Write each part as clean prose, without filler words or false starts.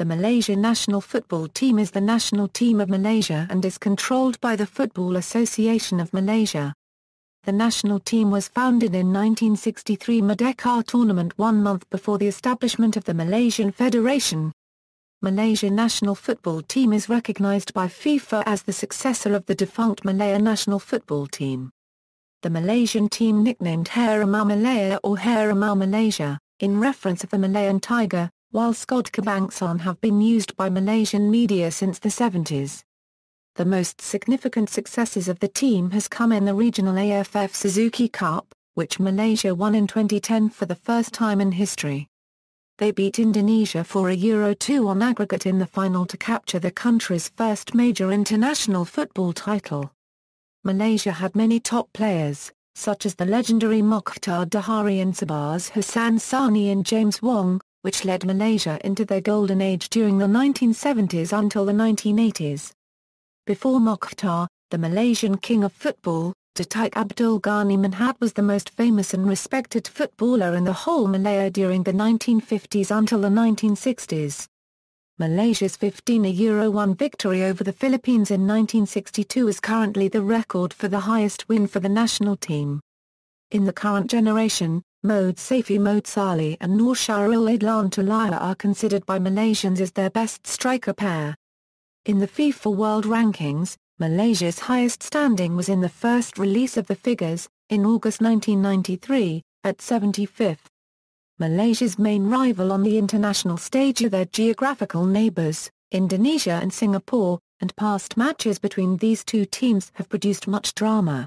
The Malaysian national football team is the national team of Malaysia and is controlled by the Football Association of Malaysia. The national team was founded in 1963 Merdeka Tournament 1 month before the establishment of the Malaysian Federation. Malaysian national football team is recognised by FIFA as the successor of the defunct Malayan national football team. The Malaysian team nicknamed Harimau Malaya or Harimau Malaysia, in reference of the Malayan Tiger, while Skuad kebangsaan have been used by Malaysian media since the 70s. The most significant successes of the team has come in the regional AFF Suzuki Cup, which Malaysia won in 2010 for the first time in history. They beat Indonesia for a Euro 2 on aggregate in the final to capture the country's first major international football title. Malaysia had many top players, such as the legendary Mokhtar Dahari and Sabah's Hassan Sani and James Wong, which led Malaysia into their golden age during the 1970s until the 1980s. Before Mokhtar, the Malaysian king of football, Datuk Abdul Ghani Manhat was the most famous and respected footballer in the whole Malaya during the 1950s until the 1960s. Malaysia's 15-1 victory over the Philippines in 1962 is currently the record for the highest win for the national team. In the current generation, Mohd Safi Mohd Saleh and Nur Syahrul Idlan Tulaya are considered by Malaysians as their best striker pair. In the FIFA World Rankings, Malaysia's highest standing was in the first release of the figures, in August 1993, at 75th. Malaysia's main rival on the international stage are their geographical neighbours, Indonesia and Singapore, and past matches between these two teams have produced much drama.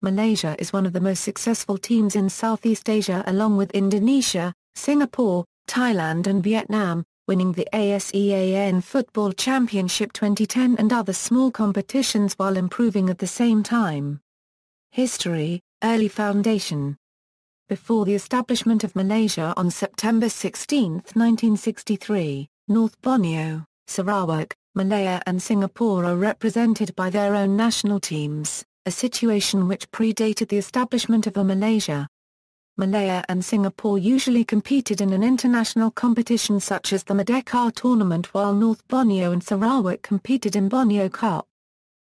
Malaysia is one of the most successful teams in Southeast Asia along with Indonesia, Singapore, Thailand and Vietnam, winning the ASEAN Football Championship 2010 and other small competitions while improving at the same time. History, early foundation. Before the establishment of Malaysia on September 16, 1963, North Borneo, Sarawak, Malaya and Singapore are represented by their own national teams, a situation which predated the establishment of Malaysia. Malaya and Singapore usually competed in an international competition such as the Merdeka Tournament while North Borneo and Sarawak competed in Borneo Cup.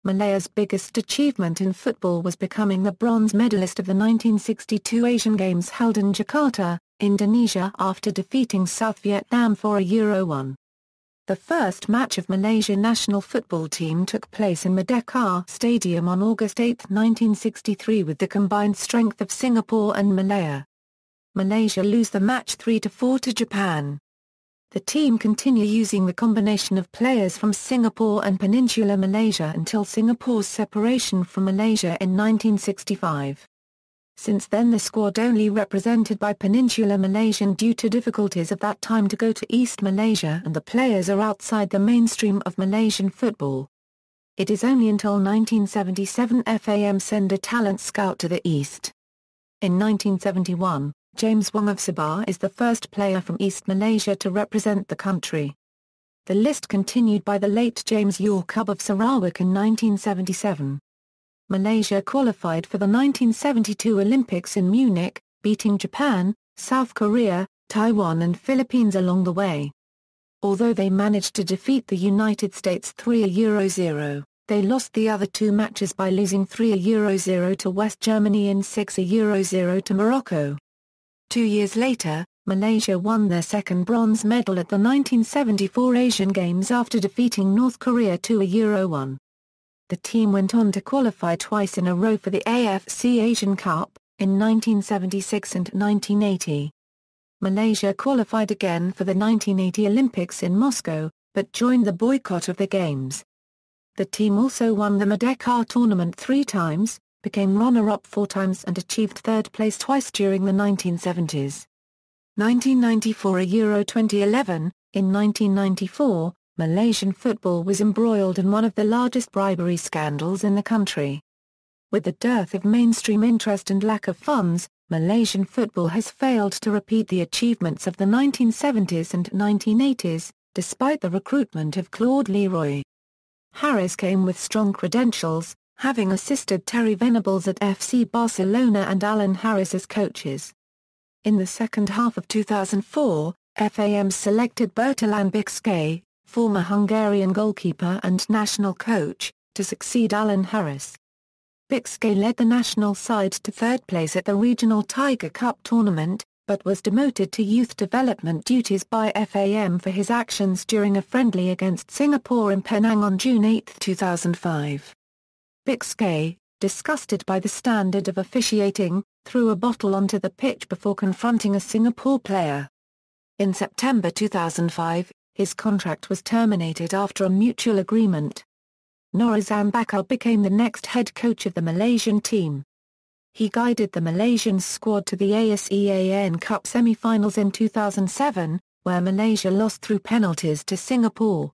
Malaya's biggest achievement in football was becoming the bronze medalist of the 1962 Asian Games held in Jakarta, Indonesia after defeating South Vietnam for a Euro 1. The first match of Malaysian national football team took place in Merdeka Stadium on August 8, 1963 with the combined strength of Singapore and Malaya. Malaysia lose the match 3-4 to Japan. The team continue using the combination of players from Singapore and Peninsular Malaysia until Singapore's separation from Malaysia in 1965. Since then the squad only represented by Peninsular Malaysian due to difficulties at that time to go to East Malaysia and the players are outside the mainstream of Malaysian football. It is only until 1977 FAM send a talent scout to the East. In 1971, James Wong of Sabah is the first player from East Malaysia to represent the country. The list continued by the late James Yaakob of Sarawak in 1977. Malaysia qualified for the 1972 Olympics in Munich, beating Japan, South Korea, Taiwan and Philippines along the way. Although they managed to defeat the United States 3-0, they lost the other two matches by losing 3-0 to West Germany and 6-0 to Morocco. 2 years later, Malaysia won their second bronze medal at the 1974 Asian Games after defeating North Korea 2-1. The team went on to qualify twice in a row for the AFC Asian Cup, in 1976 and 1980. Malaysia qualified again for the 1980 Olympics in Moscow, but joined the boycott of the Games. The team also won the Merdeka Tournament 3 times, became runner-up 4 times and achieved third place twice during the 1970s. 1994 Euro 2011, in 1994, Malaysian football was embroiled in one of the largest bribery scandals in the country. With the dearth of mainstream interest and lack of funds, Malaysian football has failed to repeat the achievements of the 1970s and 1980s, despite the recruitment of Claude Leroy. Harris came with strong credentials, having assisted Terry Venables at FC Barcelona and Alan Harris as coaches. In the second half of 2004, FAM selected Bertalan Bixkay, former Hungarian goalkeeper and national coach, to succeed Alan Harris. Bixkay led the national side to third place at the regional Tiger Cup tournament, but was demoted to youth development duties by FAM for his actions during a friendly against Singapore in Penang on June 8, 2005. Bixkay, disgusted by the standard of officiating, threw a bottle onto the pitch before confronting a Singapore player. In September 2005, his contract was terminated after a mutual agreement. Norizam Bakar became the next head coach of the Malaysian team. He guided the Malaysian squad to the ASEAN Cup semi-finals in 2007, where Malaysia lost through penalties to Singapore.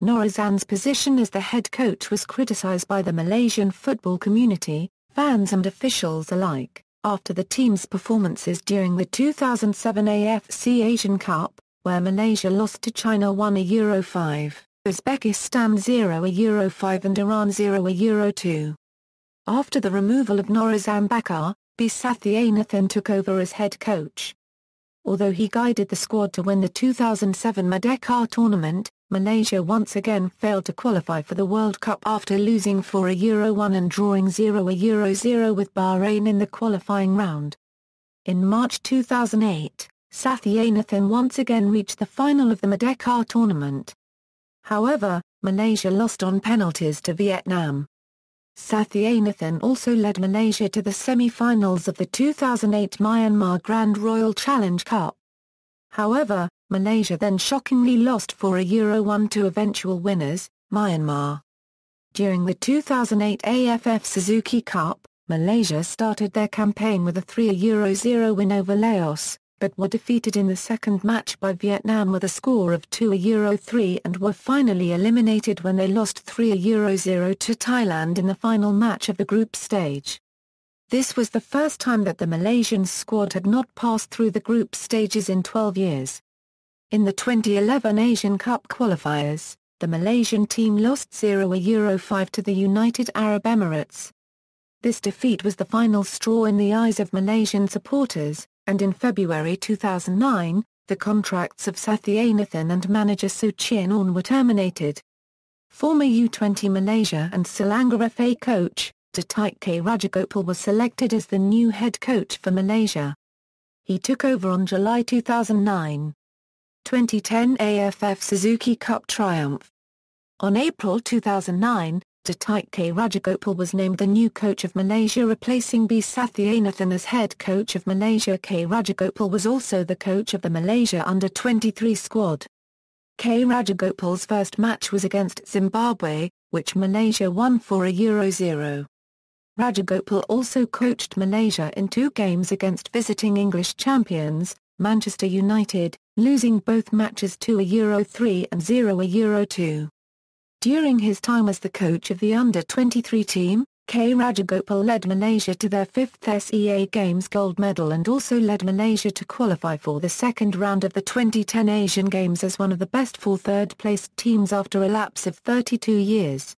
Norizam's position as the head coach was criticised by the Malaysian football community, fans and officials alike, after the team's performances during the 2007 AFC Asian Cup, where Malaysia lost to China 1-5, Uzbekistan 0-5 and Iran 0-2. After the removal of Norizam Bakar, B. Sathyanathan took over as head coach. Although he guided the squad to win the 2007 Merdeka Tournament, Malaysia once again failed to qualify for the World Cup after losing 4-1 and drawing 0-0 with Bahrain in the qualifying round. In March 2008, Sathyanathan once again reached the final of the Merdeka Tournament. However, Malaysia lost on penalties to Vietnam. Sathyanathan also led Malaysia to the semi-finals of the 2008 Myanmar Grand Royal Challenge Cup. However, Malaysia then shockingly lost 4-1 to eventual winners, Myanmar. During the 2008 AFF Suzuki Cup, Malaysia started their campaign with a 3-0 win over Laos, but were defeated in the second match by Vietnam with a score of 2-3 and were finally eliminated when they lost 3-0 to Thailand in the final match of the group stage. This was the first time that the Malaysian squad had not passed through the group stages in 12 years. In the 2011 Asian Cup qualifiers, the Malaysian team lost 0-5 to the United Arab Emirates. This defeat was the final straw in the eyes of Malaysian supporters, and in February 2009, the contracts of Sathyanathan and manager Su Chien Orn were terminated. Former U20 Malaysia and Selangor FA coach, Datuk K. Rajagopal was selected as the new head coach for Malaysia. He took over on July 2009. 2010 AFF Suzuki Cup triumph. On April 2009, Datuk K. Rajagopal was named the new coach of Malaysia, replacing B. Sathyanathan as head coach of Malaysia. K. Rajagopal was also the coach of the Malaysia Under-23 squad. K. Rajagopal's first match was against Zimbabwe, which Malaysia won 4-0. Rajagopal also coached Malaysia in 2 games against visiting English champions, Manchester United, losing both matches 2-3 and 0-2. During his time as the coach of the Under-23 team, K. Rajagopal led Malaysia to their 5th SEA Games gold medal and also led Malaysia to qualify for the second round of the 2010 Asian Games as one of the best 4 third-placed teams after a lapse of 32 years.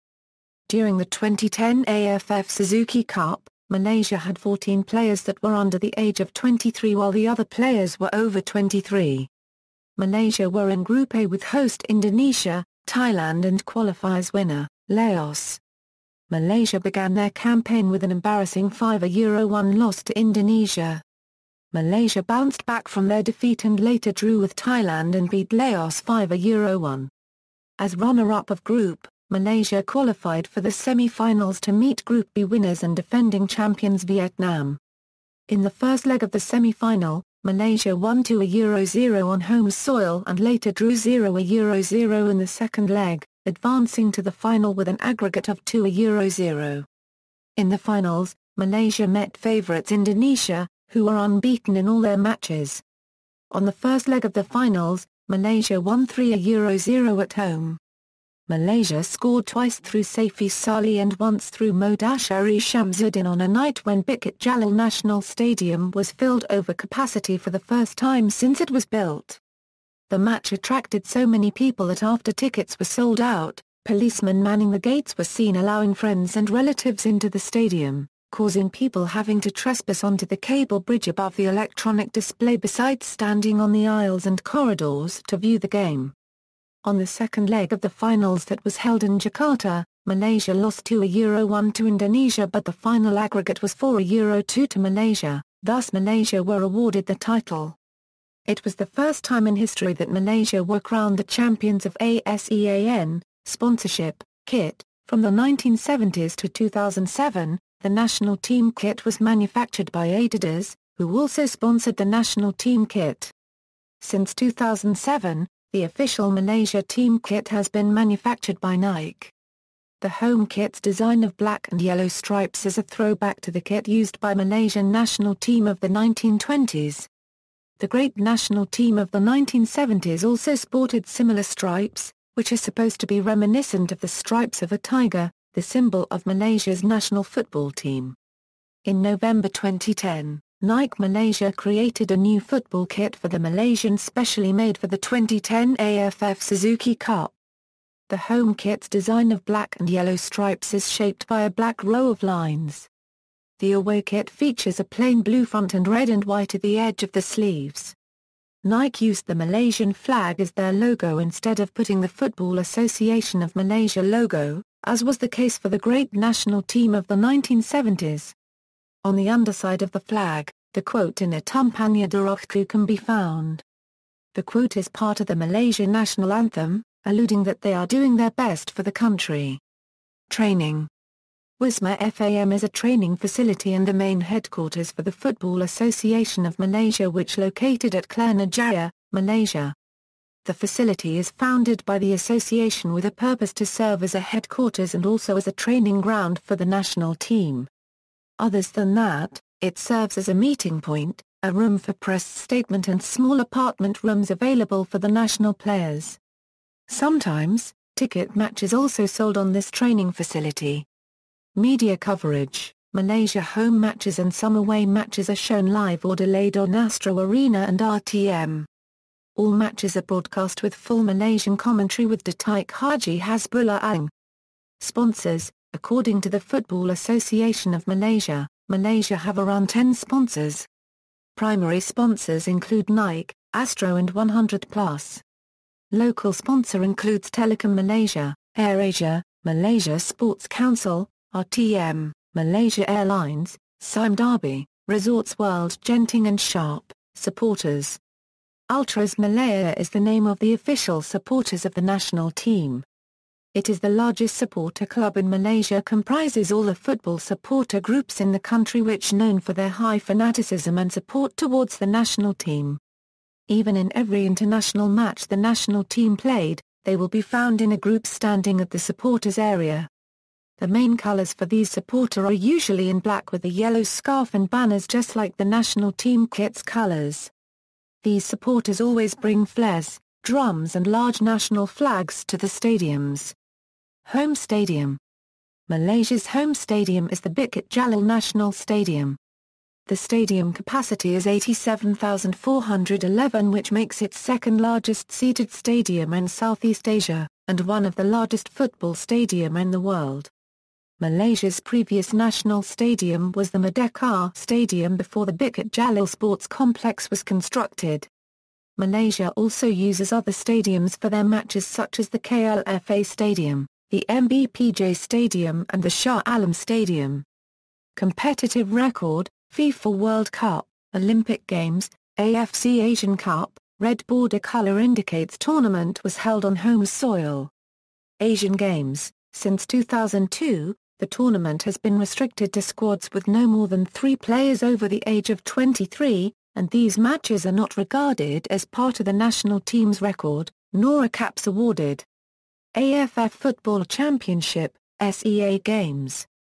During the 2010 AFF Suzuki Cup, Malaysia had 14 players that were under the age of 23 while the other players were over 23. Malaysia were in Group A with host Indonesia, Thailand and qualifiers winner, Laos. Malaysia began their campaign with an embarrassing 5-1 loss to Indonesia. Malaysia bounced back from their defeat and later drew with Thailand and beat Laos 5-1. As runner-up of Group, Malaysia qualified for the semi-finals to meet Group B winners and defending champions Vietnam. In the first leg of the semi-final, Malaysia won 2-0 on home soil and later drew 0-0 in the second leg, advancing to the final with an aggregate of 2-0. In the finals, Malaysia met favourites Indonesia, who were unbeaten in all their matches. On the first leg of the finals, Malaysia won 3-0 at home. Malaysia scored twice through Saifi Salih and once through Modashari Shamsuddin on a night when Bukit Jalil National Stadium was filled over capacity for the first time since it was built. The match attracted so many people that after tickets were sold out, policemen manning the gates were seen allowing friends and relatives into the stadium. causing people having to trespass onto the cable bridge above the electronic display besides standing on the aisles and corridors to view the game. On the second leg of the finals that was held in Jakarta, Malaysia lost 2-1 to Indonesia, but the final aggregate was 4-2 to Malaysia, thus Malaysia were awarded the title. It was the first time in history that Malaysia were crowned the champions of ASEAN sponsorship kit. From the 1970s to 2007, the national team kit was manufactured by Adidas, who also sponsored the national team kit. Since 2007, the official Malaysia team kit has been manufactured by Nike. The home kit's design of black and yellow stripes is a throwback to the kit used by Malaysian national team of the 1920s. The great national team of the 1970s also sported similar stripes, which are supposed to be reminiscent of the stripes of a tiger, the symbol of Malaysia's national football team. In November 2010, Nike Malaysia created a new football kit for the Malaysians specially made for the 2010 AFF Suzuki Cup. The home kit's design of black and yellow stripes is shaped by a black row of lines. The away kit features a plain blue front and red and white at the edge of the sleeves. Nike used the Malaysian flag as their logo instead of putting the Football Association of Malaysia logo, as was the case for the great national team of the 1970s. On the underside of the flag, the quote "Ina Tumpangnya Darahku" can be found. The quote is part of the Malaysian national anthem, alluding that they are doing their best for the country. Training. Wisma FAM is a training facility and the main headquarters for the Football Association of Malaysia, which located at Kelana Jaya, Malaysia. The facility is founded by the association with a purpose to serve as a headquarters and also as a training ground for the national team. Others than that, it serves as a meeting point, a room for press statement and small apartment rooms available for the national players. Sometimes, ticket matches also sold on this training facility. Media coverage. Malaysia home matches and some away matches are shown live or delayed on Astro Arena and RTM. All matches are broadcast with full Malaysian commentary with Datuk Haji Hasbullah Ang. Sponsors. According to the Football Association of Malaysia, Malaysia have around 10 sponsors. Primary sponsors include Nike, Astro and 100+. Local sponsor includes Telekom Malaysia, AirAsia, Malaysia Sports Council, RTM, Malaysia Airlines, Sime Darby, Resorts World Genting and Sharp. Supporters. Ultras Malaya is the name of the official supporters of the national team. It is the largest supporter club in Malaysia, comprises all the football supporter groups in the country which known for their high fanaticism and support towards the national team. Even in every international match the national team played, they will be found in a group standing at the supporters area. The main colours for these supporters are usually in black with a yellow scarf and banners just like the national team kit's colours. These supporters always bring flares, drums and large national flags to the stadiums. Home stadium. Malaysia's home stadium is the Bukit Jalil National Stadium. The stadium capacity is 87,411, which makes it second largest seated stadium in Southeast Asia, and one of the largest football stadium in the world. Malaysia's previous national stadium was the Merdeka Stadium before the Bukit Jalil Sports Complex was constructed. Malaysia also uses other stadiums for their matches such as the KLFA Stadium, the MBPJ Stadium and the Shah Alam Stadium. Competitive record, FIFA World Cup, Olympic Games, AFC Asian Cup, red border color indicates tournament was held on home soil. Asian Games, since 2002, the tournament has been restricted to squads with no more than 3 players over the age of 23, and these matches are not regarded as part of the national team's record, nor are caps awarded. AFF Football Championship, SEA Games,